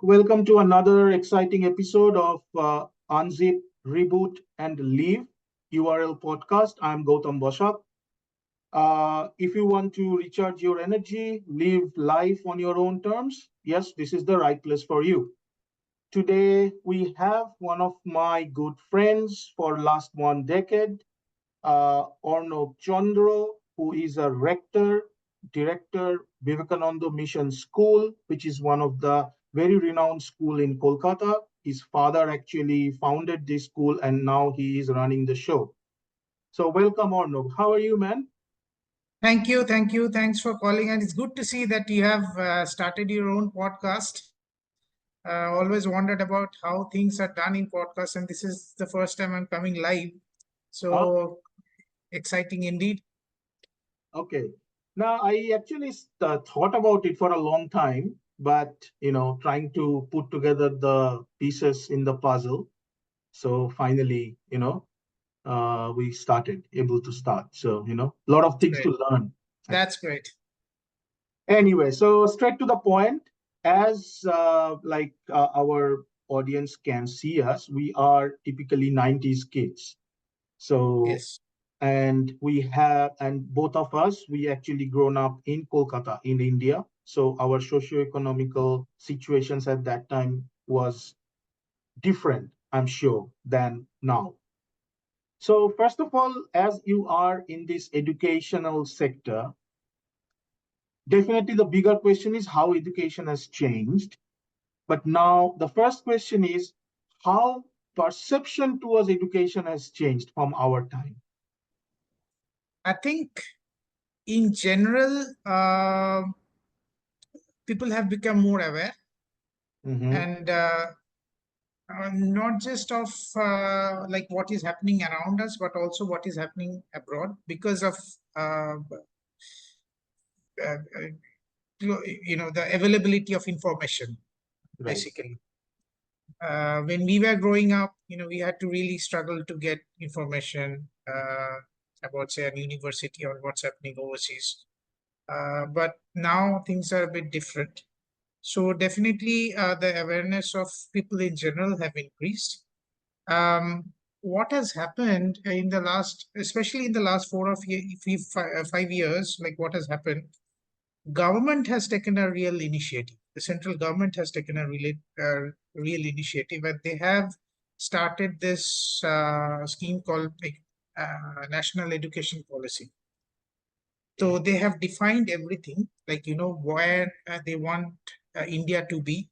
welcome to another exciting episode of Unzip, Reboot, and Leave URL podcast. I'm Gautam Bosak. If you want to recharge your energy, live life on your own terms, yes, this is the right place for you. Today, we have one of my good friends for last 1 decade, Arnab Chandra, who is a rector, director, Vivekananda Mission School, which is one of the very renowned school in Kolkata. His father actually founded this school and now he is running the show. So welcome, Arnab. How are you, man? Thank you. Thanks for calling. And it's good to see that you have started your own podcast. Always wondered about how things are done in podcasts, and this is the first time I'm coming live. So exciting indeed. Okay. Now, I actually thought about it for a long time, but, trying to put together the pieces in the puzzle. So finally, we able to start. So, a lot of things Great. to learn. That's great. Anyway, so straight to the point, as our audience can see us, we are typically 90s kids. So, Yes. and both of us, we actually grown up in Kolkata, in India. So our socio-economical situations at that time was different, I'm sure, than now. So first of all, as you are in this educational sector, definitely the bigger question is how education has changed. But now the first question is how perception towards education has changed from our time. I think in general, people have become more aware and not just of like what is happening around us, but also what is happening abroad because of uh, the availability of information. Right. Basically, when we were growing up, we had to really struggle to get information about, say, a university or what's happening overseas. But now things are a bit different. So definitely the awareness of people in general have increased. What has happened in the last, especially in the last 5 years, like what has happened, government has taken a real initiative. The central government has taken a real initiative, and they have started this scheme called National Education Policy. So they have defined everything, like where they want India to be.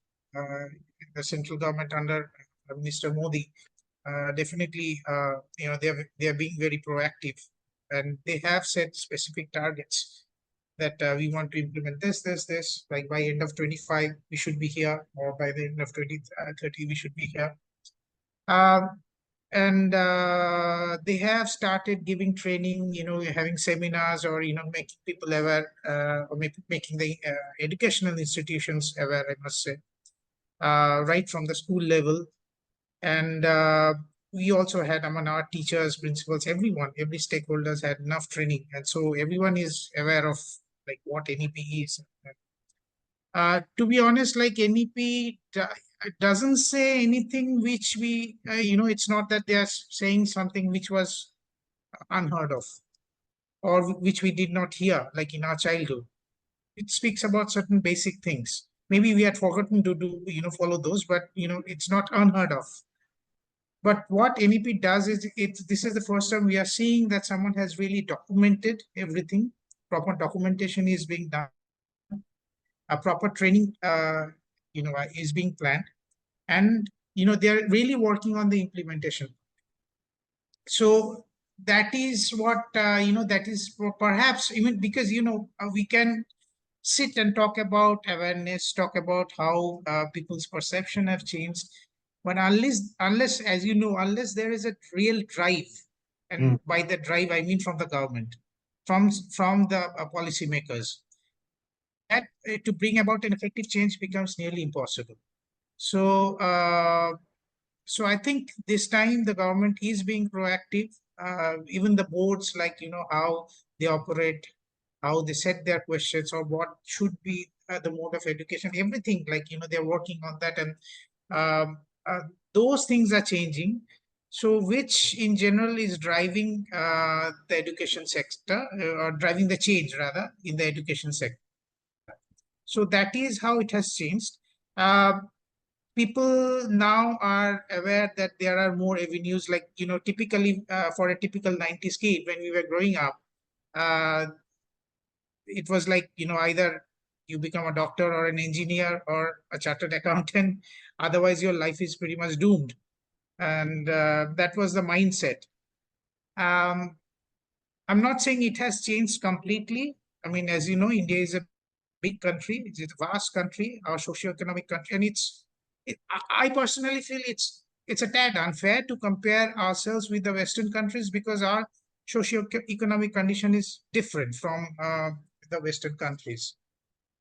The central government under Mr. Modi definitely, they are being very proactive, and they have set specific targets that we want to implement this. Like by end of 25, we should be here, or by the end of 2030, we should be here. And they have started giving training, having seminars, or making people aware, or making the educational institutions aware, I must say, right from the school level. And we also had among our teachers, principals, every stakeholders had enough training, and so everyone is aware of like what NEP is. To be honest, like NEP doesn't say anything which we, it's not that they are saying something which was unheard of or which we did not hear, like in our childhood. It speaks about certain basic things. Maybe we had forgotten to do, follow those, but, it's not unheard of. But what NEP does is, this is the first time we are seeing that someone has really documented everything. Proper documentation is being done. A proper training, is being planned, and they're really working on the implementation. So that is what that is perhaps even because we can sit and talk about awareness, talk about how people's perception have changed, but unless as unless there is a real drive, and by the drive I mean from the government, from the policymakers, that to bring about an effective change becomes nearly impossible. So, so I think this time the government is being proactive. Even the boards, like how they operate, how they set their questions, or what should be the mode of education, everything, like, they're working on that, and um, those things are changing. So which in general is driving the education sector, or driving the change rather in the education sector. So that is how it has changed. Uh, People now are aware that there are more avenues, like, typically for a typical 90s kid when we were growing up, uh, it was like, either you become a doctor or an engineer or a chartered accountant, otherwise your life is pretty much doomed. And that was the mindset. um, I'm not saying it has changed completely. I mean, as you know, India is a big country, it's a vast country, our socio-economic country, and I personally feel it's a tad unfair to compare ourselves with the Western countries, because our socio-economic condition is different from the Western countries.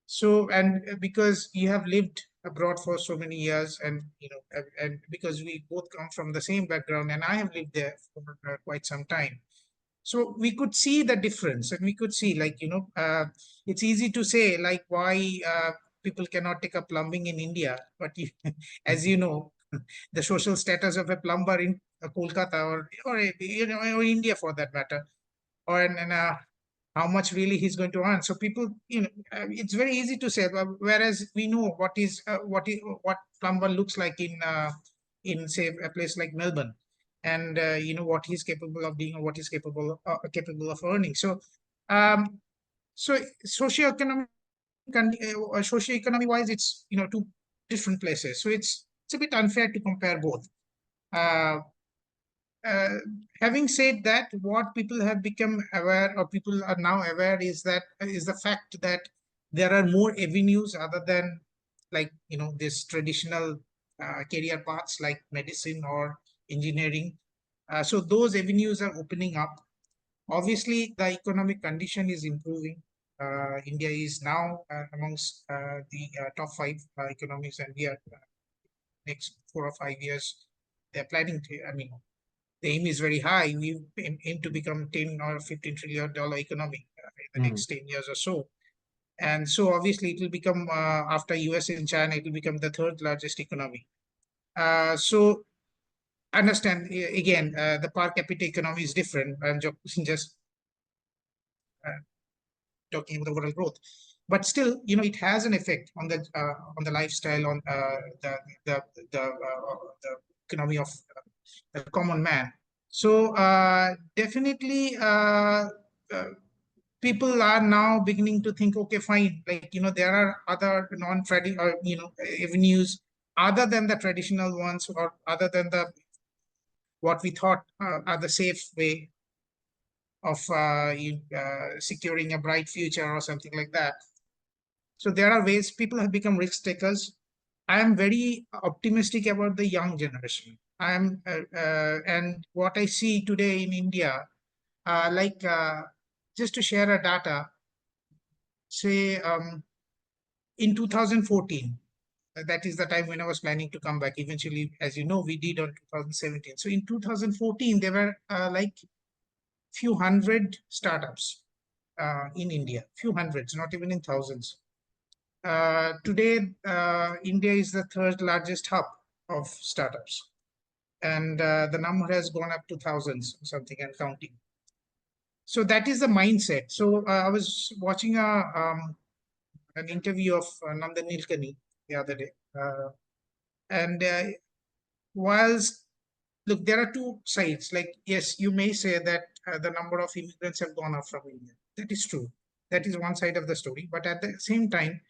So, and because you have lived abroad for so many years, and and because we both come from the same background, and I have lived there for quite some time, so we could see the difference, and we could see, like, it's easy to say, like, why people cannot take up plumbing in India, but as you know, the social status of a plumber in Kolkata, or India for that matter, or how much really he's going to earn. So people, it's very easy to say, whereas we know what plumber looks like in say a place like Melbourne, and what he's capable of being, or what he's capable of earning. So um so socioeconomic socioeconomy wise, it's two different places, so it's a bit unfair to compare both. uh, uh, Having said that, what people have become aware, or people are now aware, is the fact that there are more avenues other than, like, this traditional career paths like medicine or engineering. So those avenues are opening up. Obviously, the economic condition is improving. India is now amongst the top five economies, and we are next 4 or 5 years. They're planning to. I mean, the aim is very high. We aim to become 10 or $15 trillion economy in the next 10 years or so. And so obviously it will become, after US and China, it will become the third largest economy. So understand, again, the per capita economy is different. I'm just uh, talking about overall growth. But still, it has an effect on the lifestyle, on the, the economy of the common man. So definitely, uh, people are now beginning to think, okay, fine, like, there are other non-traditional, avenues other than the traditional ones, or other than the what we thought are the safe way of securing a bright future or something like that. So there are ways people have become risk takers. I am very optimistic about the young generation. And what I see today in India, like, just to share a data, say, in 2014, that is the time when I was planning to come back. Eventually, as you know, we did on 2017. So in 2014, there were like few hundred startups in India, few hundreds, not even in thousands. Today, India is the third largest hub of startups, and the number has gone up to thousands, something, and counting. So that is the mindset. So I was watching an interview of Nandan Nilekani the other day, and whilst, look, there are two sides. Like, yes, you may say that the number of immigrants have gone up from India. That is true. That is one side of the story. But at the same time,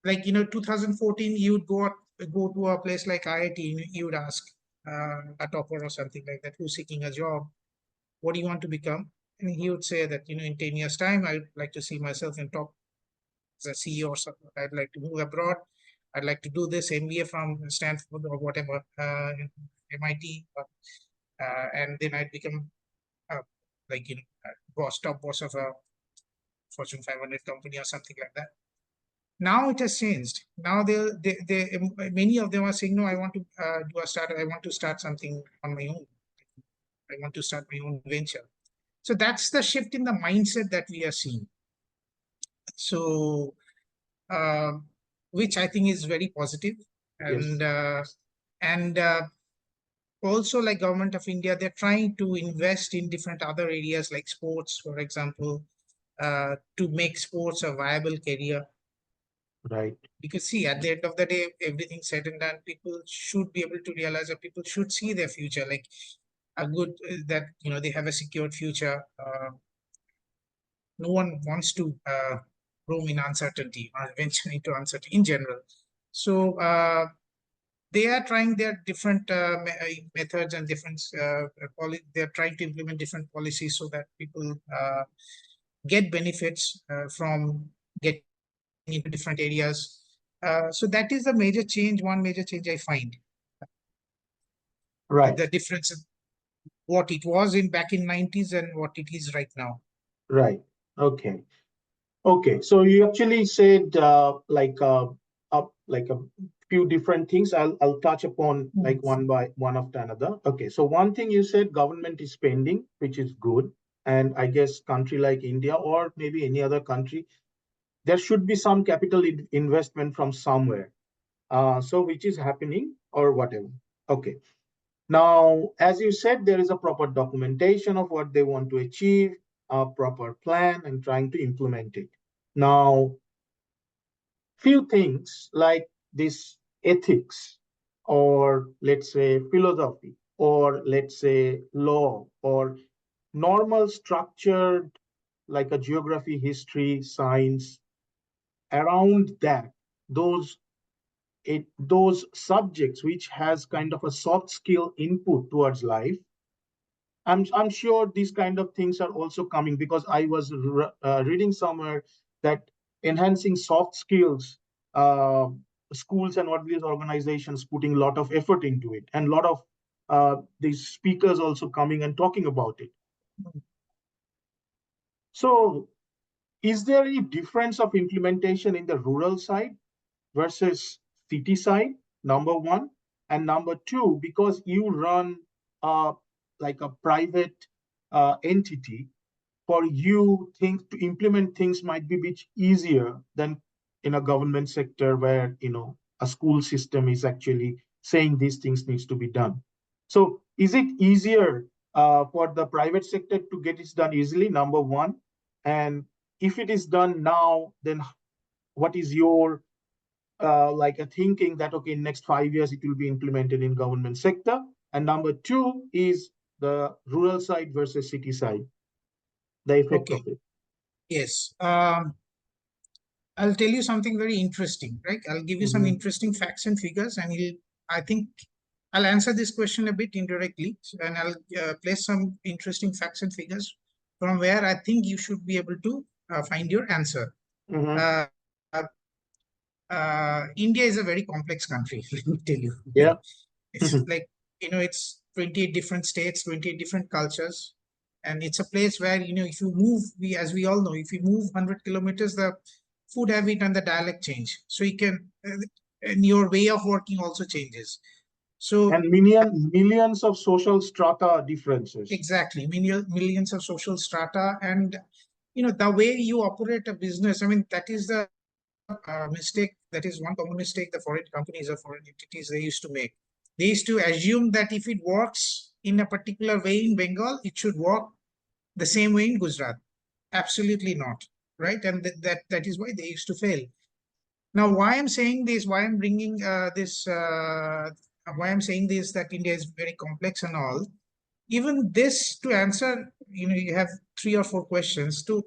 like, 2014, you would go to a place like IIT, you would ask a topper or something like that, who's seeking a job, what do you want to become? And he would say that, in 10 years time, I'd like to see myself in top as a CEO or something. I'd like to move abroad. I'd like to do this MBA from Stanford or whatever, MIT, and then I'd become like, top boss of a Fortune 500 company or something like that. Now it has changed. Now many of them are saying, no, I want to I want to start something on my own. I want to start my own venture. So that's the shift in the mindset that we are seeing. So uh, which I think is very positive. Yes. And also, like Government of India, they're trying to invest in different other areas like sports, for example, to make sports a viable career. Right. Because see, at the end of the day, everything said and done, people should be able to realize that people should see their future, like a good that they have a secured future. No one wants to roam in uncertainty or venture into uncertainty in general. So they are trying their different methods and different they're trying to implement different policies so that people get benefits from getting into different areas. So that is the major change, one major change I find. The Right. difference in what it was in back in 90s and what it is right now. Right. Okay. Okay. So you actually said like a few different things. I'll touch upon like one by one after another. Okay. So one thing you said, government is spending, which is good. And I guess country like India or maybe any other country, there should be some capital investment from somewhere. So which is happening or whatever. Okay. Now, as you said, there is a proper documentation of what they want to achieve, a proper plan, and trying to implement it. Now, few things like this ethics, or let's say philosophy, or let's say law, or normal structured like a geography, history, science, around that, those those subjects which has kind of a soft skill input towards life. I'm sure these kind of things are also coming because I was reading somewhere that enhancing soft skills, uh, schools and what these organizations putting a lot of effort into it, and a lot of these speakers also coming and talking about it. So, is there any difference of implementation in the rural side versus city side? Number one, and number two, because you run like a private entity, for you think to implement things might be a bit easier than in a government sector where a school system is actually saying these things needs to be done. So is it easier for the private sector to get it done easily? Number one. And if it is done now, then what is your like a thinking that okay, in next 5 years it will be implemented in government sector? And number two is the rural side versus city side, the effect Okay. of it. Yes. I'll tell you something very interesting, right? I'll give you some Mm-hmm. interesting facts and figures, and I think I'll answer this question a bit indirectly, and I'll place some interesting facts and figures from where I think you should be able to find your answer. Mm-hmm. Uh, India is a very complex country, let me tell you. Yeah. It's like, it's 28 different states, 28 different cultures. And it's a place where, if you move, as we all know, if you move 100 kilometers, the food habit and the dialect change. So and your way of working also changes. So And millions of social strata differences. exactly, millions of social strata, and the way you operate a business. I mean, that is the mistake. That is one common mistake the foreign companies or foreign entities they used to make. They used to assume that if it works in a particular way in Bengal, it should work the same way in Gujarat. Absolutely not, right? And that is why they used to fail. Now, why I'm saying this, why I'm bringing why I'm saying this, that India is very complex and all. Even this to answer, you have three or four questions to.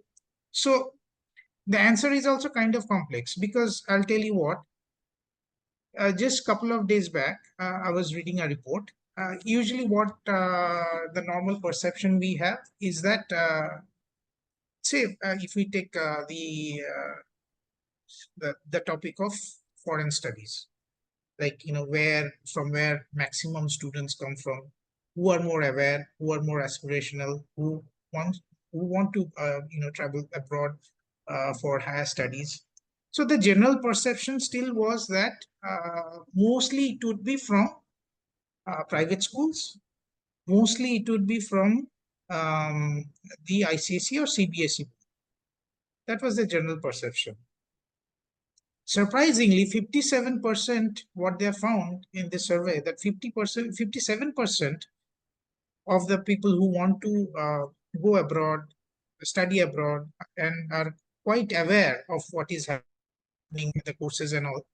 So the answer is also kind of complex because I'll tell you what. Just a couple of days back, I was reading a report. Usually, what the normal perception we have is that, say, if we take the topic of foreign studies, like where maximum students come from, who are more aware, who are more aspirational, want who want to travel abroad for higher studies. So the general perception still was that mostly it would be from private schools, mostly it would be from the ICSE or CBSE. That was the general perception. Surprisingly, 57% what they have found in this survey, that 50%, 57% of the people who want to go abroad, study abroad, and are quite aware of what is happening in the courses and all,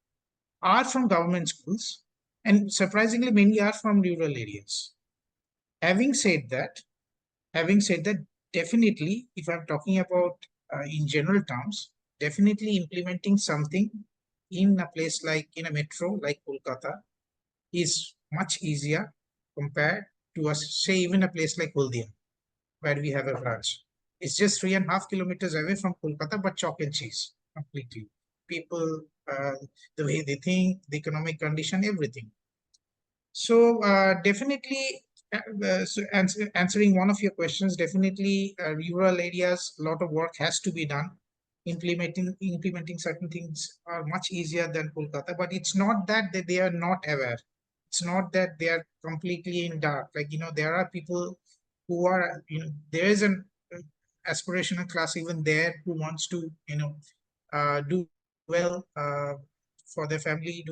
are from government schools, and surprisingly, many are from rural areas. Having said that, definitely, if I'm talking about in general terms, definitely implementing something in a place like in a metro like Kolkata is much easier compared to us, say, even a place like Haldia, where we have a branch. It's just 3.5 kilometers away from Kolkata, but chalk and cheese completely. People, the way they think, the economic condition, everything. So definitely, answering one of your questions, definitely rural areas, a lot of work has to be done. Implementing certain things are much easier than Kolkata, but it's not that they are not aware. It's not that they are completely in dark. Like, there are people who are, there is an aspirational class even there who wants to, do well for their family,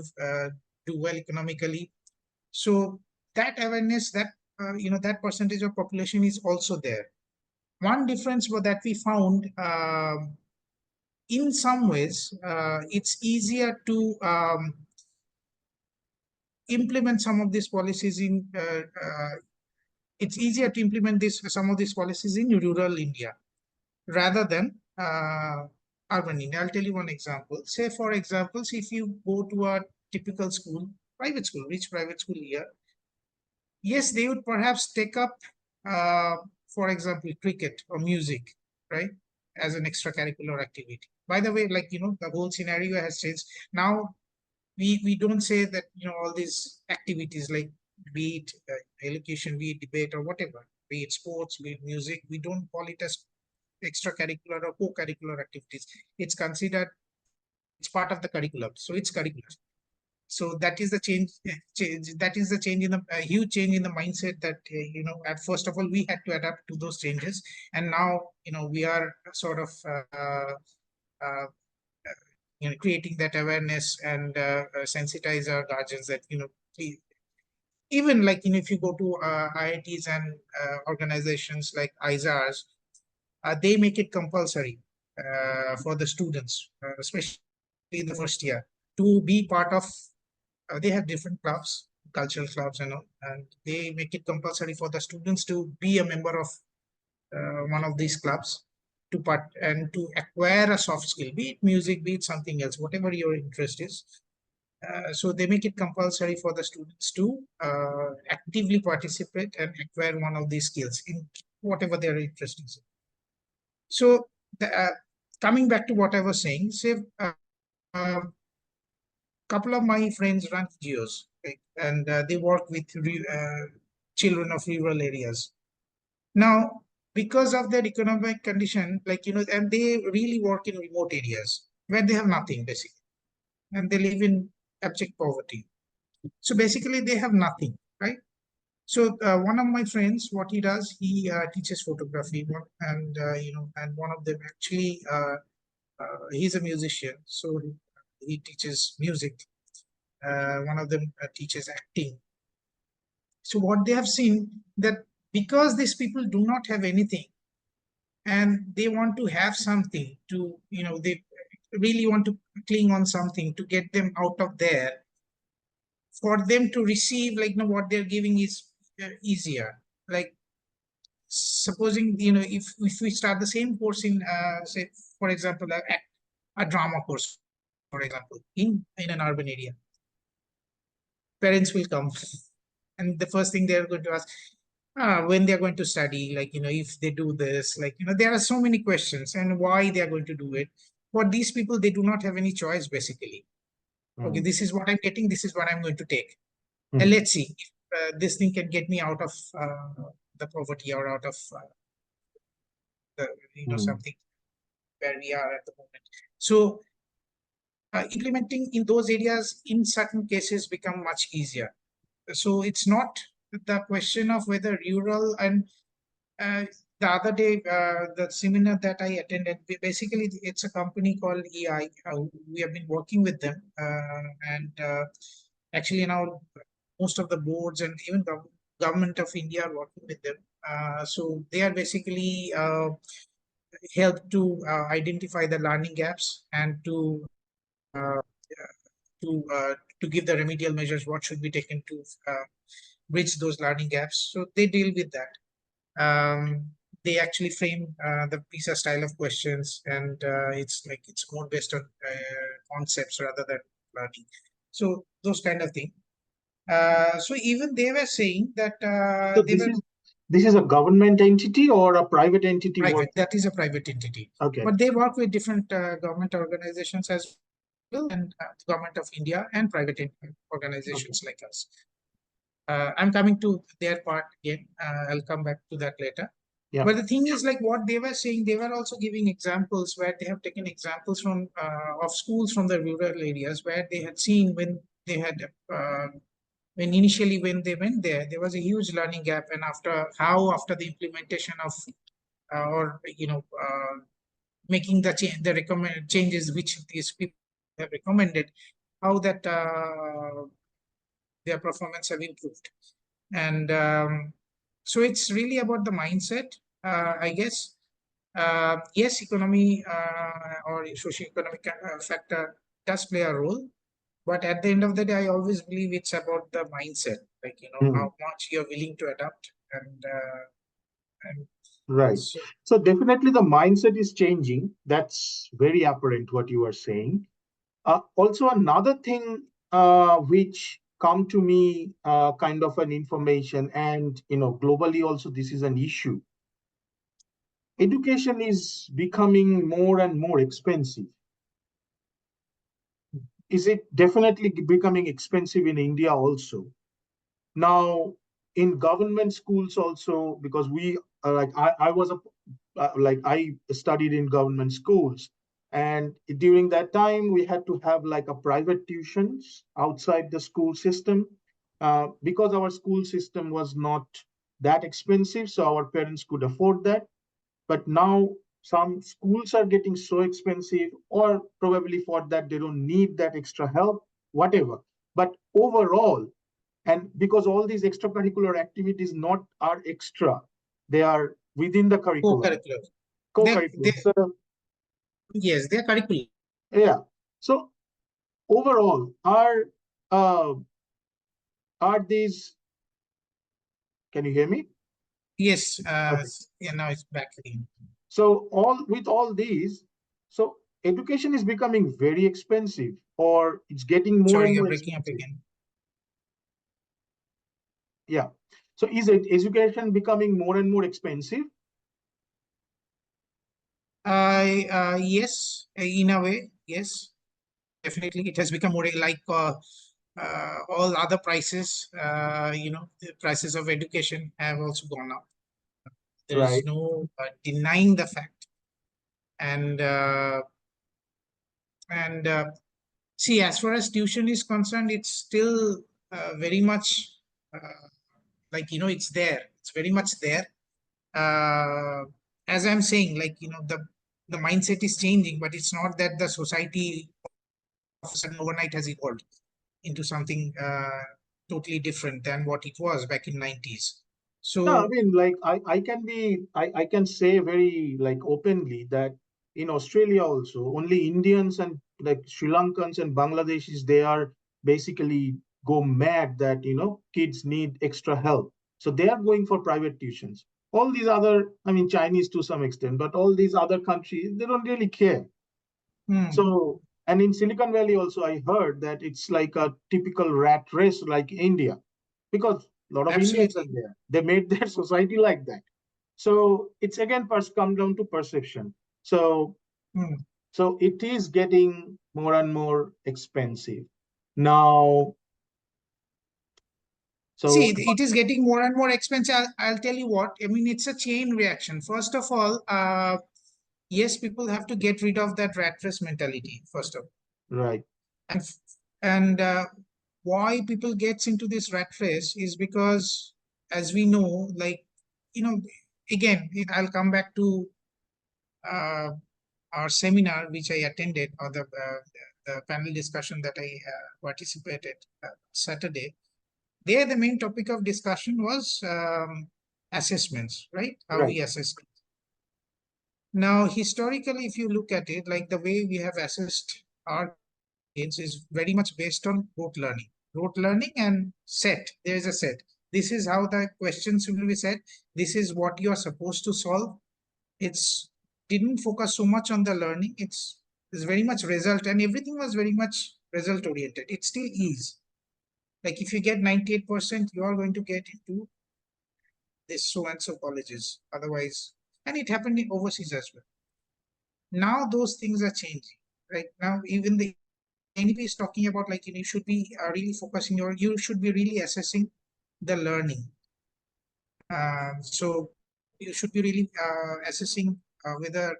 do well economically. So that awareness, that percentage of population is also there. One difference that we found, in some ways, it's easier to implement some of these policies in. It's easier to implement some of these policies in rural India rather than urban India. I'll tell you one example. Say, for example, if you go to a typical school, private school, rich private school here, yes, they would perhaps take up, for example, cricket or music, right, as an extracurricular activity. By the way, like, the whole scenario has changed. Now, we don't say that, all these activities, like, be it education, be it debate or whatever, be it sports, be it music, we don't call it as extracurricular or co-curricular activities. It's considered, it's part of the curriculum, so it's curricular. So that is the change, that is the change in the huge change in the mindset that, at first of all we had to adapt to those changes, and now, we are sort of uh, creating that awareness and sensitize our guardians that, even like, if you go to IITs and organizations like ISARs, they make it compulsory for the students, especially in the first year, to be part of. They have different clubs, cultural clubs, and they make it compulsory for the students to be a member of one of these clubs to part and to acquire a soft skill, be it music, be it something else, whatever your interest is. So they make it compulsory for the students to actively participate and acquire one of these skills in whatever their interest is. So coming back to what I was saying, say, couple of my friends run NGOs, right? And they work with children of rural areas. Now, because of their economic condition, like, and they really work in remote areas where they have nothing basically, and they live in abject poverty. So basically, they have nothing, right? So one of my friends, what he does, he teaches photography, and and one of them actually, he's a musician, so he teaches music. One of them teaches acting. So what they have seen, that because these people do not have anything and they want to have something to, they really want to cling on something to get them out of there, for them to receive, like, what they're giving is easier. Like, supposing, if we start the same course in, say, for example, a drama course, for example, in an urban area, parents will come and the first thing they're going to ask, when they're going to study, like, if they do this, like, there are so many questions, and why they are going to do it. For these people, they do not have any choice basically. Okay, this is what I'm getting, this is what I'm going to take, and let's see if this thing can get me out of the poverty, or out of the, something where we are at the moment. So implementing in those areas in certain cases become much easier. So it's not the question of whether rural and the other day, the seminar that I attended, basically it's a company called EI. We have been working with them, and actually now most of the boards and even government of India are working with them. So they are basically help to identify the learning gaps and uh, to give the remedial measures what should be taken to bridge those learning gaps. So they deal with that. They actually frame the PISA style of questions, and it's more based on concepts rather than learning. So those kind of thing. So even they were saying that So they were this is a government entity or a private entity private. working? That is a private entity, Okay. but they work with different government organizations as well, and government of India and private Okay. organizations like us. I'm coming to their part again. I'll come back to that later. Yeah. But the thing is, like what they were saying, they were also giving examples where they have taken examples from of schools from the rural areas where they had seen when they had when initially when they went there was a huge learning gap, and after the implementation of or making the recommend changes which these people have recommended, how that their performance have improved. And so it's really about the mindset, I guess. Yes, economy or socioeconomic factor does play a role, but at the end of the day, I always believe it's about the mindset, like Hmm. how much you're willing to adapt, and Right. so So definitely the mindset is changing. That's very apparent what you are saying. Also, another thing which come to me kind of an information, and globally also this is an issue. Education is becoming more and more expensive. Is it definitely becoming expensive in India also? Now, in government schools also, because we like I was a like I studied in government schools, and during that time we had to have like a private tuitions outside the school system, because our school system was not that expensive, so our parents could afford that. But now some schools are getting so expensive, or probably for that they don't need that extra help, whatever. But overall, and because all these extracurricular activities not are extra, they are within the curriculum, co-curricular. They co-curriculum. So yes, they're curricular. yeah, so overall uh, are these, can you hear me? Yes, Okay. yeah, now it's back again. So all these, so education is becoming very expensive, or it's getting more Sorry, and you're more breaking up expensive. again. Yeah. So is education becoming more and more expensive? Yes, in a way, yes, definitely. It has become more like all other prices. The prices of education have also gone up. There is Right. no denying the fact. And see, as far as tuition is concerned, it's still very much it's there. It's very much there. Uh, as I'm saying, the mindset is changing, but it's not that the society of a sudden overnight has evolved into something totally different than what it was back in 90s. No, I So, mean, like I can say very like openly that in Australia also, only Indians and like Sri Lankans and Bangladeshis, they are basically go mad that kids need extra help. So they are going for private tuitions. All these other, I mean, Chinese to some extent, but all these other countries, they don't really care. hmm, So, and in Silicon Valley also, I heard that it's like a typical rat race like India, because a lot of Indians are absolutely. there. They made their society like that. So it's again come down to perception. So Hmm. so it is getting more and more expensive. Now, See, so it is getting more and more expensive. I'll tell you what, I mean, it's a chain reaction. First of all, yes, people have to get rid of that rat race mentality, first of all. right, And, and why people gets into this rat race is because, as we know, you know, again, I'll come back to our seminar which I attended, or the panel discussion that I participated Saturday. There, the main topic of discussion was assessments, right? How we assess. Now, historically, if you look at it, like the way we have assessed our kids is very much based on rote learning and set. There is a set. This is how the questions will be set. This is what you are supposed to solve. It's didn't focus so much on the learning. It's very much result, and everything was very much result oriented. It still is. Like if you get 98%, you are going to get into this so and so colleges. Otherwise, and it happened in overseas as well. Now those things are changing. Right now, even the NEP is talking about, like, you should be really focusing, or you should be really assessing the learning. So you should be really assessing whether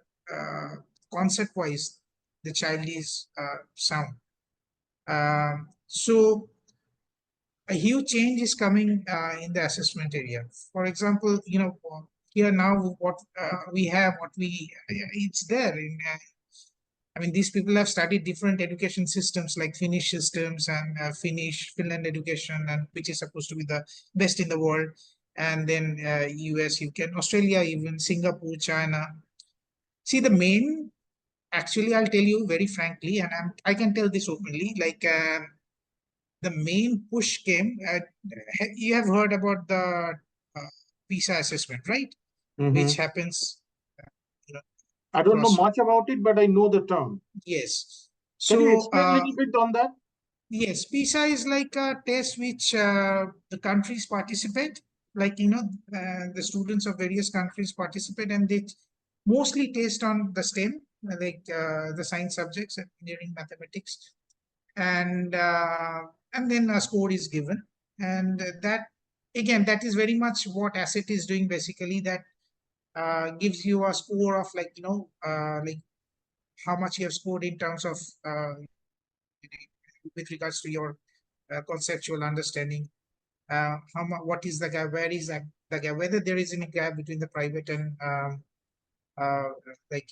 concept wise the child is sound. So a huge change is coming in the assessment area. For example, here now what we have, it's there in I mean, these people have studied different education systems like Finnish systems and Finland education, and which is supposed to be the best in the world. And then US, UK, Australia, even Singapore, China. See, the main, actually, I'll tell you very frankly, and I can tell this openly, like the main push came, you have heard about the PISA assessment, right? Which happens, I don't know much about it, but I know the term. Yes. Can you explain a little bit on that? Yes, PISA is like a test which the countries participate. Like, the students of various countries participate, and they mostly test on the STEM, like the science subjects, engineering, mathematics, and then a score is given. And that, again, that is very much what ASSET is doing, basically. That gives you a score of, like, like how much you have scored in terms of with regards to your conceptual understanding. What is the gap? Where is the gap? Whether there is any gap between the private and like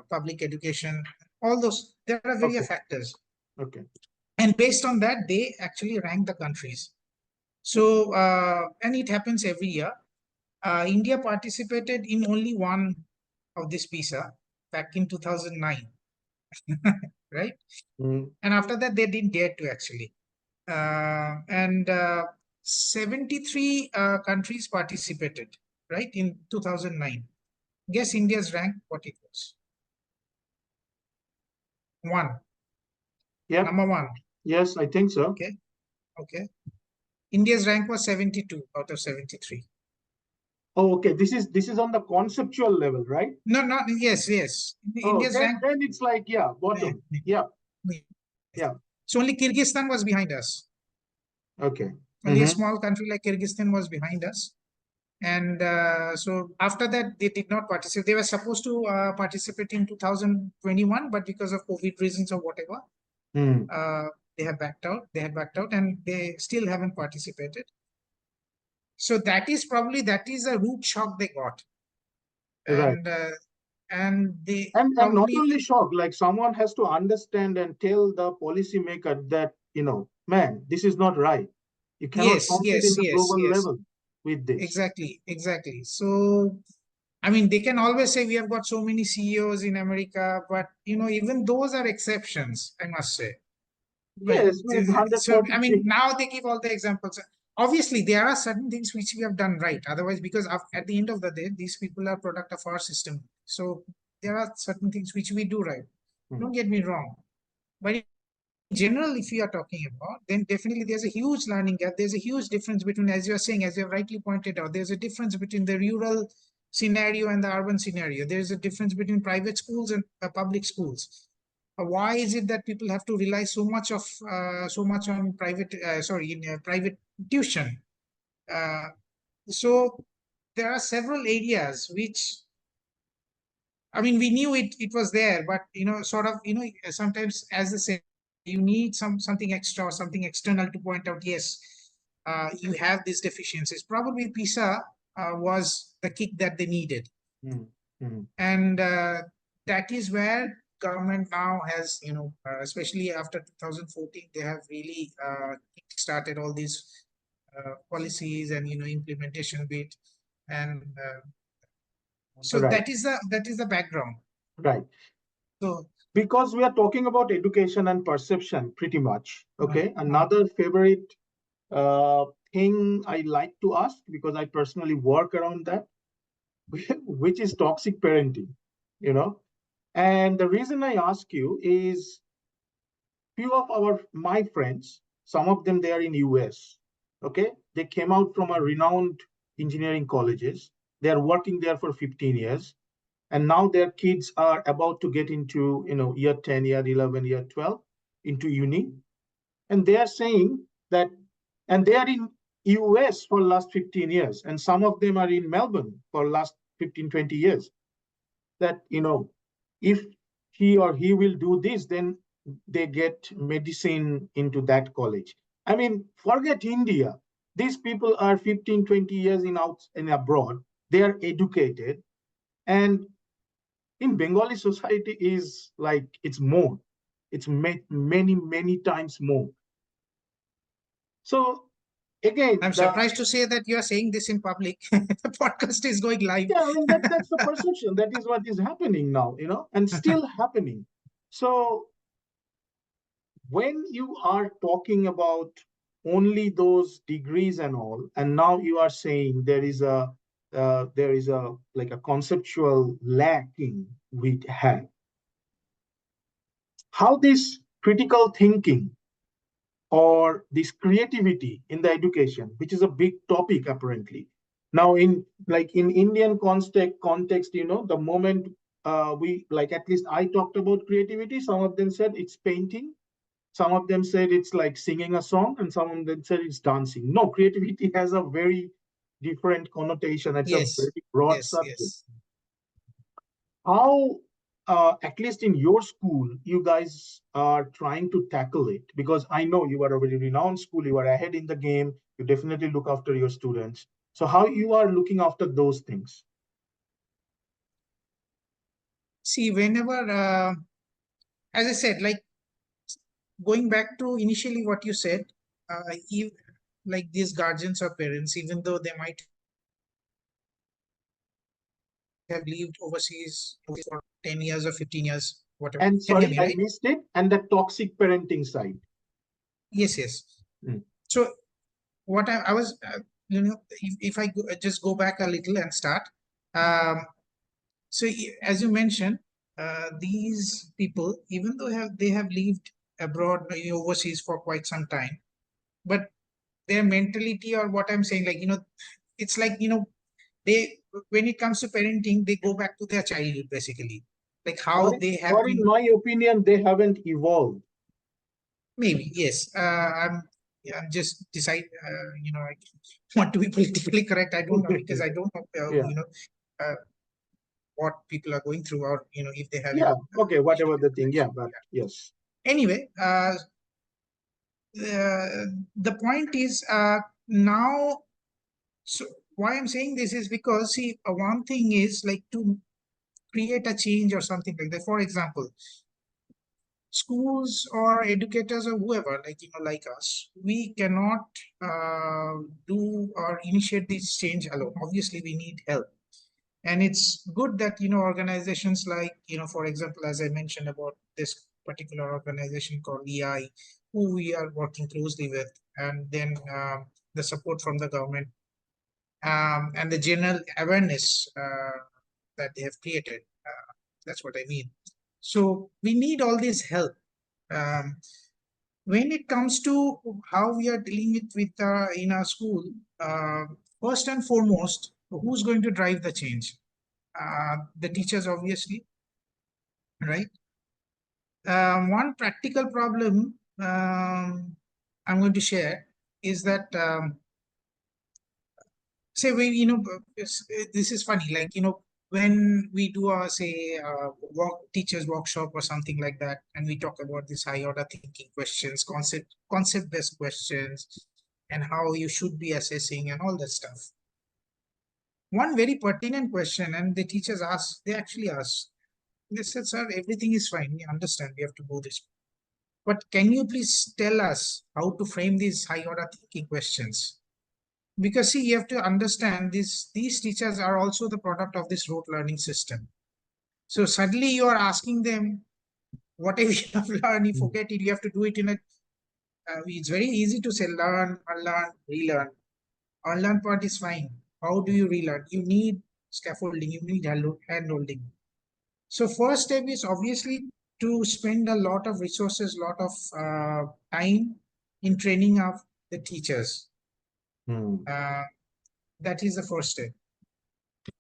public education. All those, there are various factors. Okay. And based on that, they actually rank the countries. So and it happens every year. India participated in only one of this PISA back in 2009, right? And after that, they didn't dare to actually. And 73 countries participated, right, in 2009. Guess India's rank, what it was? One. Yeah. Number one. Yes, I think so. Okay. Okay. India's rank was 72 out of 73. Oh, okay. This is on the conceptual level, right? No, not yes. India's rank. Then it's like, yeah, bottom. Yeah. Yeah. So only Kyrgyzstan was behind us. Okay. Only a small country like Kyrgyzstan was behind us. And so after that, they did not participate. They were supposed to participate in 2021, but because of COVID reasons or whatever, they have backed out. They had backed out, and they still haven't participated. So that is a root shock they got. And and they and not only shock, like someone has to understand and tell the policymaker that, man, this is not right. You cannot compete in the global level with this. Exactly. So, I mean, they can always say we have got so many CEOs in America, but even those are exceptions, I must say. Yes, so I mean, now they give all the examples. Obviously, there are certain things which we have done right. Otherwise, because at the end of the day, these people are product of our system. So there are certain things which we do right. Don't get me wrong. But in general, if you are talking about, then definitely there's a huge learning gap. There's a huge difference between, as you are saying, as you have rightly pointed out, there's a difference between the rural scenario and the urban scenario. There's a difference between private schools and public schools. Why is it that people have to rely so much on private private tuition? So there are several areas which, I mean, we knew it was there, but sometimes, as I say, you need something extra or something external to point out, yes, you have these deficiencies. Probably PISA was the kick that they needed. Mm-hmm. And that is where government now has, especially after 2014, they have really started all these policies and implementation bit, and so Right. that is the background. Right. So because we are talking about education and perception pretty much. Okay. Another favorite thing I like to ask, because I personally work around that, which is toxic parenting, you know. And the reason I ask you is few of my friends, some of them they are in US. Okay. They came out from a renowned engineering colleges. They are working there for 15 years. And now their kids are about to get into year 10, year 11, year 12 into uni, and they are saying that, and they are in US for last 15 years, and some of them are in Melbourne for last 15, 20 years, that if he or he will do this, then they get medicine into that college. I mean, forget India. These people are 15, 20 years in abroad. They are educated, and in Bengali society is like it's more. It's many, many times more. So again, I'm surprised to say that you are saying this in public. The podcast is going live. yeah, I mean that's the perception. That is what is happening now, and still happening. So when you are talking about only those degrees and all, and now you are saying there is a like a conceptual lacking we have, how this critical thinking or this creativity in the education, which is a big topic apparently. Now, in Indian context, the moment we like, at least I talked about creativity, some of them said it's painting, some of them said it's like singing a song, and some of them said it's dancing. No, creativity has a very different connotation. It's a Yes, very broad yes, subject. yes. How at least in your school you guys are trying to tackle it, because I know you are a very renowned school, you are ahead in the game, you definitely look after your students. So how you are looking after those things? See, whenever, as I said, like going back to initially what you said, like these guardians or parents, even though they might have lived overseas for 10 years or 15 years, whatever. Can you hear me, And right? sorry, I missed it, and the toxic parenting side. Yes, yes. Mm. So what I was, if I just go back a little and start. Um, so as you mentioned, these people, even though they have lived abroad, overseas for quite some time, but their mentality, or what I'm saying, like, it's like, they, when it comes to parenting, they go back to their childhood, basically, like or, how they have or in been. my opinion they haven't evolved. Maybe, yes. I'm just decide. I want to be politically correct. I don't know, because I don't know. Yeah, Uh, what people are going through, or if they have yeah, even okay, whatever the thing, yeah, connection. but yes. Anyway, the point is, now. So why I'm saying this is because, see, one thing is like to create a change or something like that. For example, schools or educators or whoever, like like us, we cannot do or initiate this change alone. Obviously we need help, and it's good that organizations like, for example, as I mentioned about this particular organization called EI, who we are working closely with, and then the support from the government, and the general awareness that they have created. That's what I mean. So we need all this help. um, when it comes to how we are dealing with in our school, uh, first and foremost, who's going to drive the change? The teachers, obviously, right? One practical problem I'm going to share is that, say, when this is funny, like, when we do a, say, teachers workshop or something like that, and we talk about this high order thinking questions, concept based questions, and how you should be assessing and all that stuff. one very pertinent question, and the teachers ask, they actually ask, they said, sir, everything is fine. We understand we have to do this. But can you please tell us how to frame these high order thinking questions? Because see, you have to understand this, these teachers are also the product of this rote learning system. So suddenly you are asking them, whatever you have learned, you forget it, you have to do it in a, it's very easy to say learn, unlearn, relearn. Unlearn part is fine. How do you relearn? You need scaffolding, you need hand holding. So first step is obviously to spend a lot of resources, lot of time in training of the teachers. Uh, that is the first step.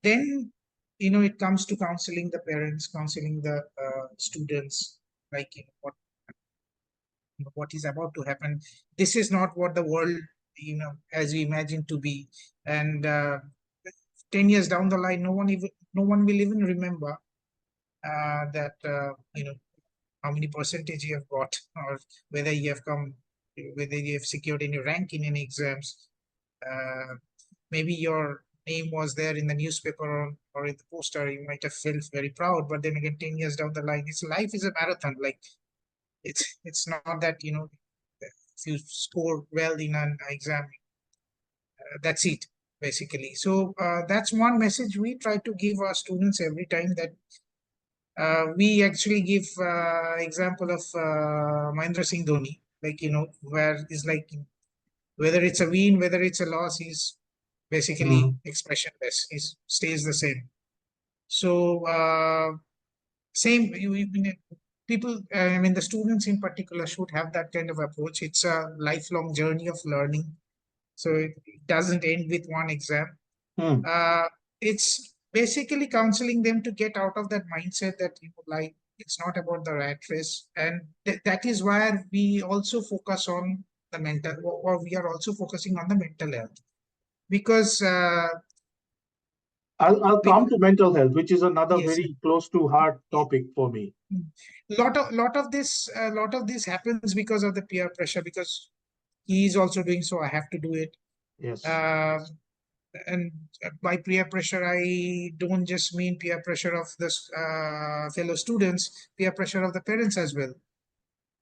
Then, it comes to counseling the parents, counseling the students, like what is about to happen. This is not what the world, as we imagine to be. And 10 years down the line, no one will even remember that, how many percentage you have got, or whether you have come, whether you have secured any rank in any exams. Maybe your name was there in the newspaper, or in the poster, you might have felt very proud. But then again, 10 years down the line, life is a marathon. Like, it's not that, if you score well in an exam, that's it, basically. So that's one message we try to give our students every time, that we actually give example of Mahendra Singh Dhoni, like, where is like, whether it's a win, whether it's a loss, he's basically expressionless. He stays the same. So same, people, I mean, the students in particular should have that kind of approach. It's a lifelong journey of learning. So it doesn't end with one exam. Uh, it's basically counseling them to get out of that mindset that, like, it's not about the rat race. And that is where we also focus on the mental, or we are also focusing on the mental health. Because I'll come to mental health, which is another yes, very close to heart topic for me. lot of this happens because of the peer pressure, because he is also doing, so I have to do it. Yes. And by peer pressure, I don't just mean peer pressure of the fellow students, peer pressure of the parents as well.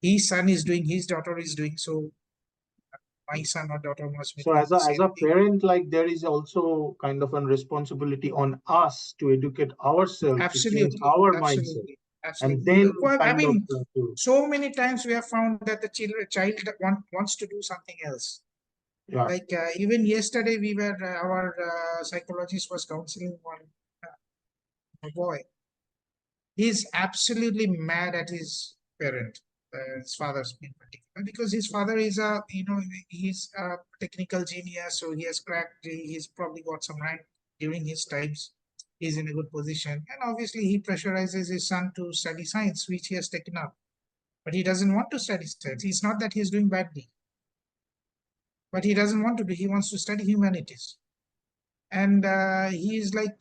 His son is doing, his daughter is doing, so my son or daughter must be So doing as the a same thing. parent, like, there is also kind of a responsibility on us to educate ourselves, to change Absolutely, our mindset, absolutely, and absolutely. then Well, I kind of mean, to, so many times we have found that the child wants to do something else. yeah. Like even yesterday, we were our psychologist was counseling one boy. He's absolutely mad at his parent, his father in particular, because his father is a, he's a technical genius, so he has cracked. He's probably got some rank during his times. He's in a good position, and obviously he pressurizes his son to study science, which he has taken up. But he doesn't want to study science. It's not that he's doing badly, but he doesn't want to do. He wants to study humanities. And he's like,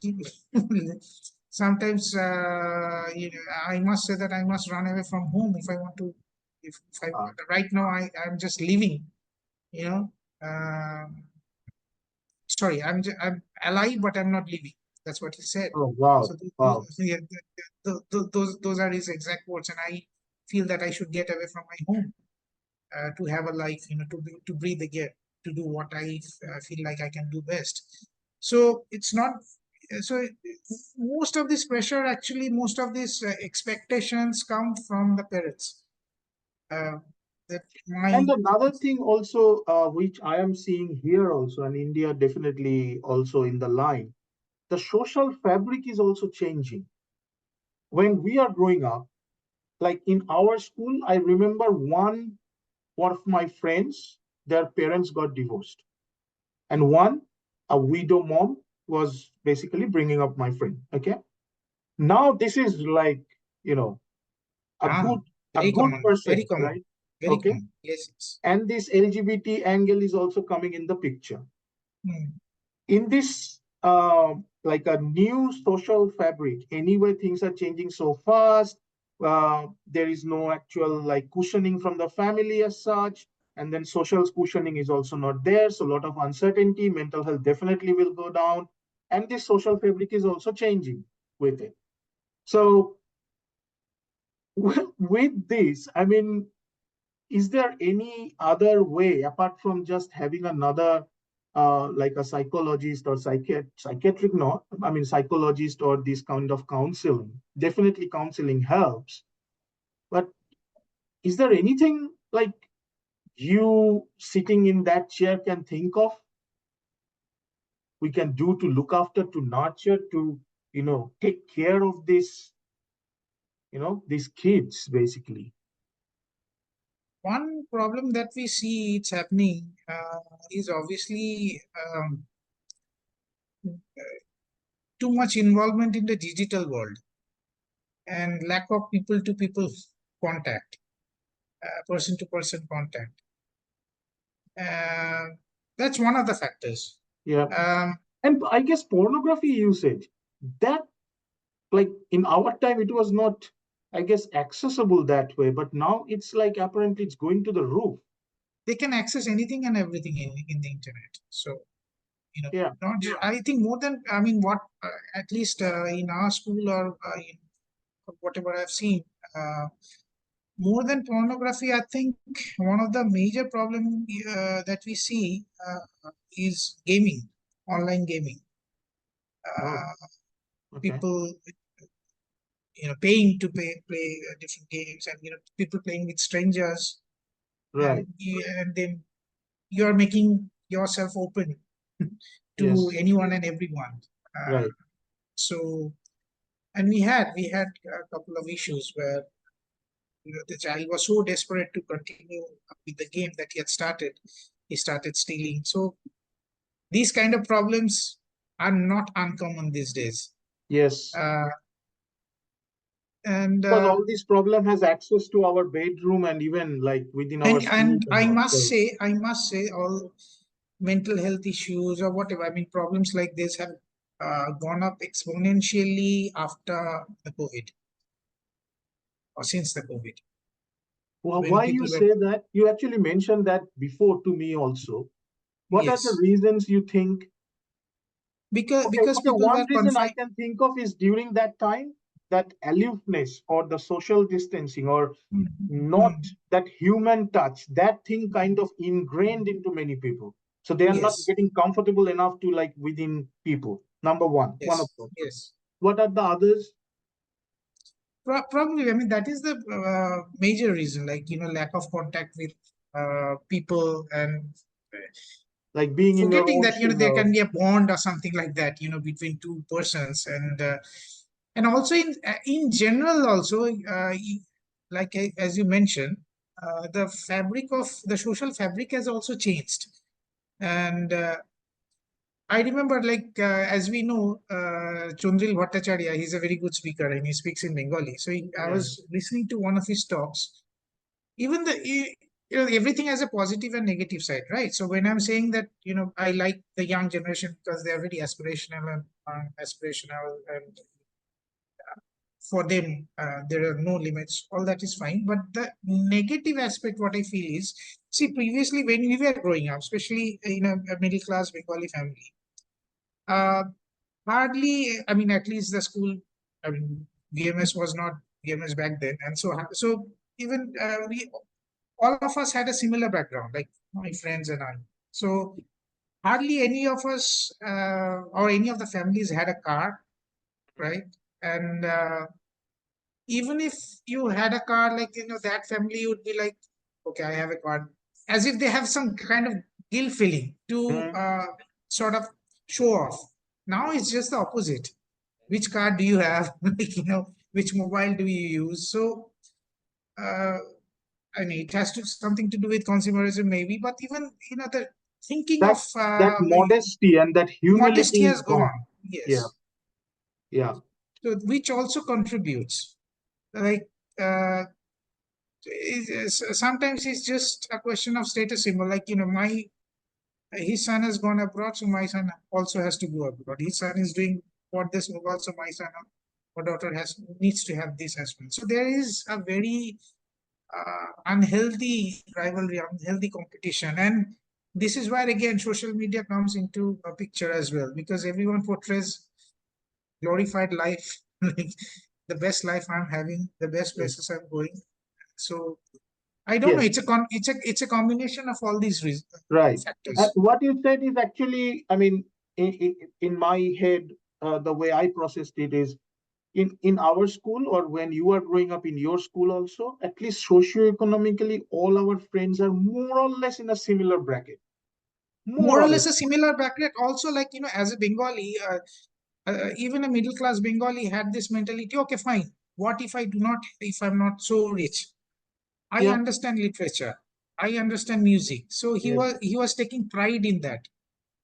sometimes I must say that I must run away from home if I want to. If I Uh, right now, I'm just living, you know. Sorry, I'm alive, but I'm not living. That's what he said. oh, wow, So wow. yeah, those are his exact words, and I feel that I should get away from my home to have a life, to breathe again, to do what I feel like I can do best. So it's not. So most of this pressure, actually, most of these expectations come from the parents. Uh, that my And another thing also, which I am seeing here also, and India definitely also in the line, the social fabric is also changing. When we are growing up, like in our school, I remember one of my friends, their parents got divorced, and one, a widow mom, was basically bringing up my friend. Okay, now this is like, you know, a ah, good a very good common, very person, common, right? very Okay, common. Yes, yes. and this LGBT angle is also coming in the picture. Hmm. In this like a new social fabric, anyway, things are changing so fast. There is no actual like cushioning from the family as such, and then social cushioning is also not there, so a lot of uncertainty, mental health definitely will go down. and this social fabric is also changing with it. So with this, I mean, is there any other way apart from just having another like a psychologist or psychiatric, no, I mean psychologist or this kind of counseling? Definitely counseling helps, but is there anything like you sitting in that chair can think of we can do to look after, to nurture, to take care of this, these kids basically? One problem that we see it's happening is obviously too much involvement in the digital world and lack of people to people contact, person to person contact. That's one of the factors. Yeah. Um, And I guess pornography usage, that, like in our time, it was not, I guess, accessible that way. But now it's like apparently it's going to the roof. they can access anything and everything in the internet. So, Yeah. not I think more than, I mean, what at least in our school or in whatever I've seen, more than pornography, I think one of the major problem that we see is gaming, online gaming. Oh, okay. People, paying to play different games, and people playing with strangers, Right. and then you are making yourself open to Yes. anyone and everyone. Right. So, and we had a couple of issues where the child was so desperate to continue with the game that he had started. He started stealing. So these kind of problems are not uncommon these days. Yes. Uh, and Because all this problem has access to our bedroom and even like within our schools and and all. So, I must say, all mental health issues or whatever, I mean, problems like this have gone up exponentially after the COVID, or since the COVID, well, when why you people were, say that? You actually mentioned that before to me also. What are the yes, reasons you think? because Okay, people one were reason I confined. can think of is during that time, that aloofness or the social distancing or not Mm, that human touch, that thing kind of ingrained into many people. So they are not yes, getting comfortable enough to like within people. Number one of yes, those. yes. What are the others? Probably, I mean, that is the major reason, like, lack of contact with people, and Like being in your forgetting own that, there shell. can be a bond or something like that, between two persons. And also in general also, like as you mentioned, the fabric of the social fabric has also changed. And I remember, like, as we know, Chundril Bhattacharya, he's a very good speaker and he speaks in Bengali. So I Yeah. was listening to one of his talks. Even everything has a positive and negative side, right? So when I'm saying that, I like the young generation because they are very aspirational and aspirational, and for them, there are no limits. All that is fine. But the negative aspect, what I feel is, see, previously when we were growing up, especially in a middle class Bengali family, uh, hardly, I mean, at least the school, I mean, VMS was not VMS back then. And so even we, all of us had a similar background, like my friends and I. So hardly any of us or any of the families had a car, right? And even if you had a car, like, that family would be like, okay, I have a car, as if they have some kind of guilt feeling to Mhm. sort of show off. Now it's just the opposite. Which car do you have? Like, which mobile do you use? So uh, I mean, it has to something to do with consumerism, maybe, but even, the thinking That of that modesty and that humility modesty is has gone. gone. Yeah. Yes, Yeah. so which also contributes. Like, uh, sometimes it's just a question of status symbol. Like, my his son has gone abroad, so my son also has to go abroad. His son is doing what this, also my son or daughter needs to have this as well. So there is a very unhealthy rivalry, unhealthy competition, and this is where again social media comes into a picture as well, because everyone portrays glorified life, like the best life I'm having, the best Yes. places I'm going. So I don't know. Yes. It's a combination of all these Right. factors. What you said is actually, I mean, in my head, the way I processed it is in our school, or when you are growing up in your school also, at least socioeconomically, all our friends are more or less in a similar bracket. More More or or less less. a similar bracket. Also, like as a Bengali, even a middle class Bengali had this mentality. Okay, fine. What if I do not? If I'm not so rich, I Yeah. understand literature. I understand music. So he Yes. was taking pride in that.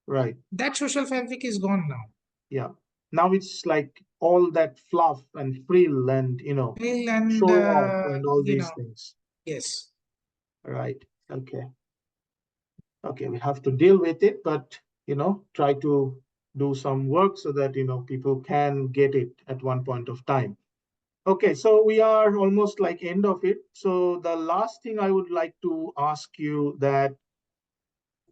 Right. That social fabric is gone now. Yeah. Now it's like all that fluff and frill and, Well, and show off and all these things. yes. Right. Okay. Okay. We have to deal with it, but, try to do some work so that, people can get it at one point of time. Okay. So we are almost like end of it. So the last thing I would like to ask you that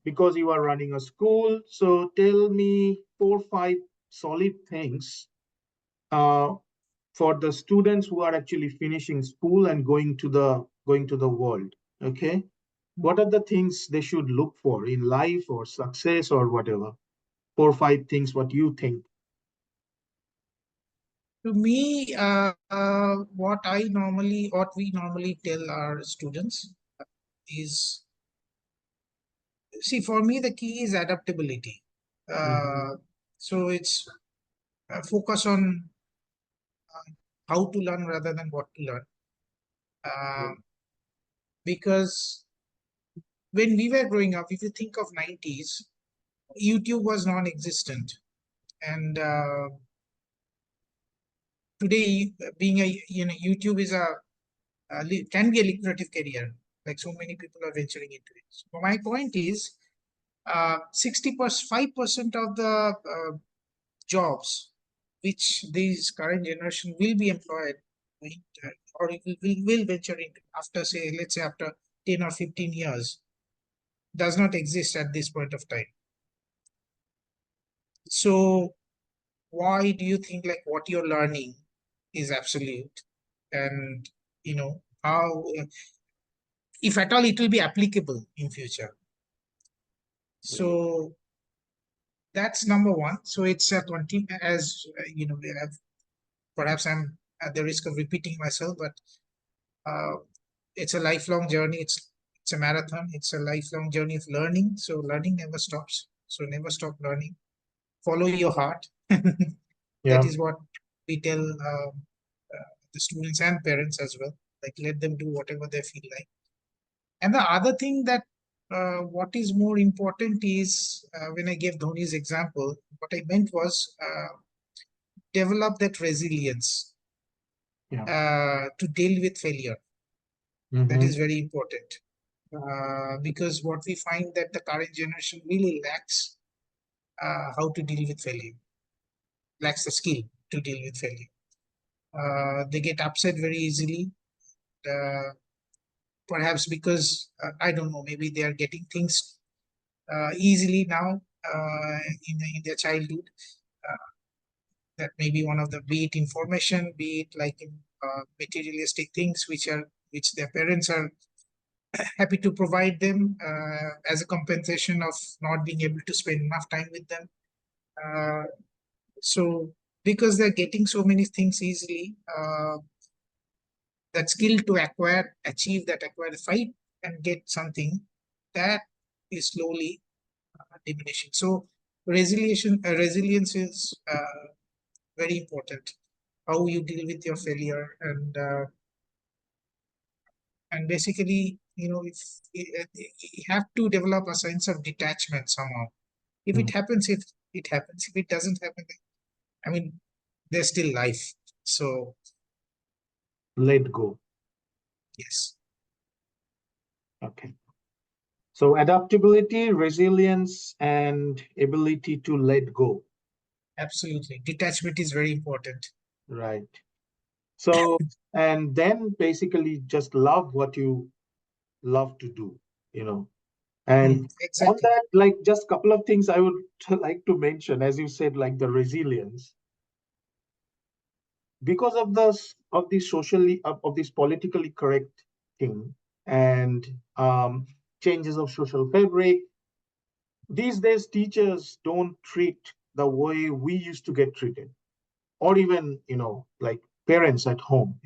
because you are running a school, so tell me 4, 5 solid things uh, for the students who are actually finishing school and going to the world. Okay, what are the things they should look for in life or success or whatever? 4, 5 things. What you think? To me, what we normally tell our students is, see, for me, the key is adaptability. Mm-hmm. So it's focus on how to learn rather than what to learn. Yeah. Uh, because when we were growing up, if you think of 90s, YouTube was non-existent, and today, being a YouTube is can be a lucrative career. Like so many people are venturing into it. So my point is, 65% of the jobs which these current generation will be employed in, or will venture into after, say, let's say after 10 or 15 years, does not exist at this point of time. So why do you think like what you're learning is absolute, and how, if at all, it will be applicable in future? Right. So that's number one. So it's a 20, as we have, perhaps I'm at the risk of repeating myself, but uh, it's a lifelong journey. It's a marathon. It's a lifelong journey of learning. So learning never stops. So never stop learning. Follow your heart. That Yeah. is what we tell the students and parents as well. Like, let them do whatever they feel like. And the other thing that what is more important is, when I gave Dhoni's example, what I meant was, develop that resilience Yeah. to deal with failure. That Mm-hmm. is very important, because what we find that the current generation really lacks how to deal with failure, lacks the skill to deal with failure. They get upset very easily, uh, perhaps because I don't know, maybe they are getting things easily now in their childhood. Uh, that may be one of the, be it information, be it like in materialistic things which their parents are happy to provide them as a compensation of not being able to spend enough time with them. Uh, so because they're getting so many things easily, that skill to acquire, achieve that, acquire, fight and get something, that is slowly diminishing. So resilience is very important. How you deal with your failure, and basically, if you have to develop a sense of detachment somehow. If it Mm. happens, it happens. If it doesn't happen, I mean, there's still life. So Let go. yes, Okay. So adaptability, resilience, and ability to let go. absolutely. Detachment is very important. Right. So, and then basically just love what you love to do, you know. And on Exactly. that, like just a couple of things I would like to mention, as you said, like the resilience. Because of this socially of this politically correct thing and changes of social fabric, these days teachers don't treat the way we used to get treated, or even like parents at home,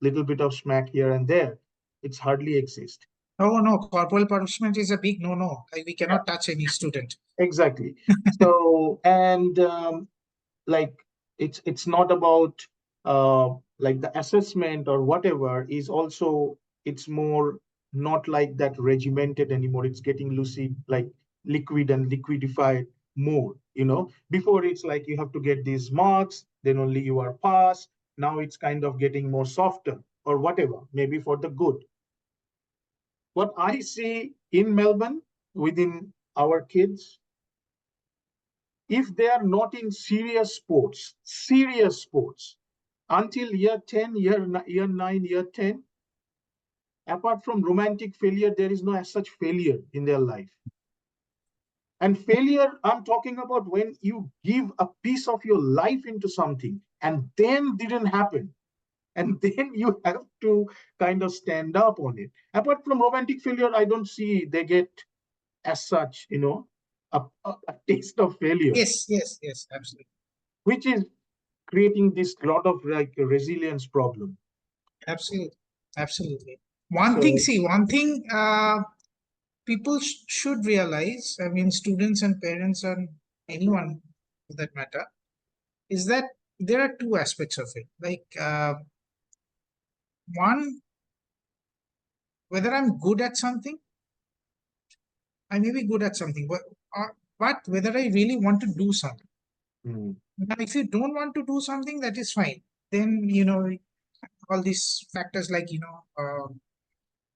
little bit of smack here and there, it's hardly exist. Oh no, corporal punishment is a big no-no. Like we Yeah, cannot touch any student. exactly. So, and like it's not about like the assessment or whatever is also, it's more not like that regimented anymore. It's getting lucid, like liquid and liquidified more. Before it's like you have to get these marks, then only you are passed. Now it's kind of getting more softer or whatever, maybe for the good. What I see in Melbourne within our kids, if they are not in serious sports, until year 10, year 9, year 10, apart from romantic failure, there is no as such failure in their life. And failure, I'm talking about when you give a piece of your life into something and then didn't happen. And then you have to kind of stand up on it. Apart from romantic failure, I don't see they get as such, a taste of failure, Yes, absolutely. which is creating this lot of like resilience problem. Absolutely. Absolutely. One thing, So, see, one thing people should realize, I mean, students and parents and anyone for that matter, is that there are two aspects of it. Like, one, whether I'm good at something, I may be good at something, but whether I really want to do something. mm, Now, if you don't want to do something, that is fine. Then, all these factors like,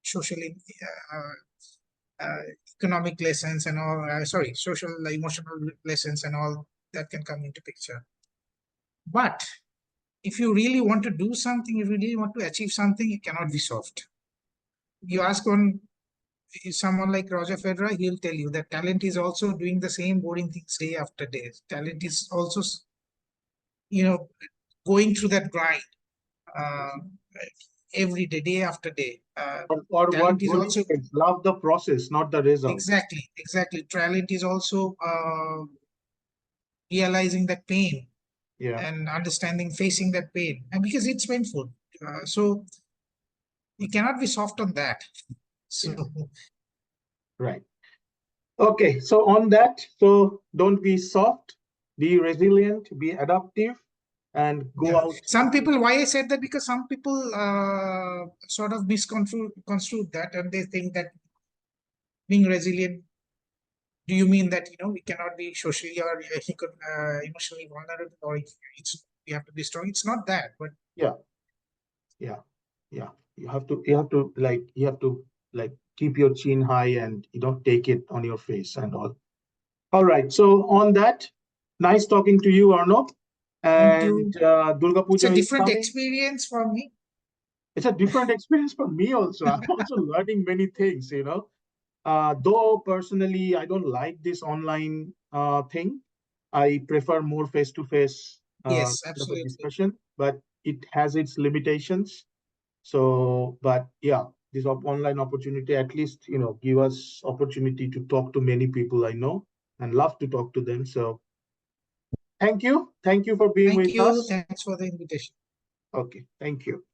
social, economic lessons and all, sorry, social, emotional lessons and all that can come into picture. But if you really want to do something, if you really want to achieve something, it cannot be soft. You ask someone like Roger Federer, he'll tell you that talent is also doing the same boring things day after day. Talent is also, you know, going through that grind uh, every day, day after day. or what Talent is Dhoni also says, love the process, not the result. exactly. Talent is also realizing that pain Yeah, and understanding, facing that pain, and because it's painful. So you cannot be soft on that. So yeah, right. Okay, so on that, so don't be soft, be resilient, be adaptive, and go yeah, out. some people. Why I said that, because some people sort of misconstrue that, and they think that being resilient. Do you mean that we cannot be socially or emotionally vulnerable, or it's we have to be strong? It's not that, but Yeah, yeah, yeah. You have to keep your chin high and take it on your face and all. All right. So on that, nice talking to you, Arnav. thank And you. Durga It's a Puja is different coming. experience for me. It's a different experience for me also. I'm also learning many things. Though personally, I don't like this online thing. I prefer more face-to-face Yes, kind of a absolutely. discussion, but it has its limitations. So, but yeah, this online opportunity at least, give us opportunity to talk to many people I know and love to talk to them. So thank you. Thank you for being Thank with you. us. Thanks for the invitation. Okay, thank you.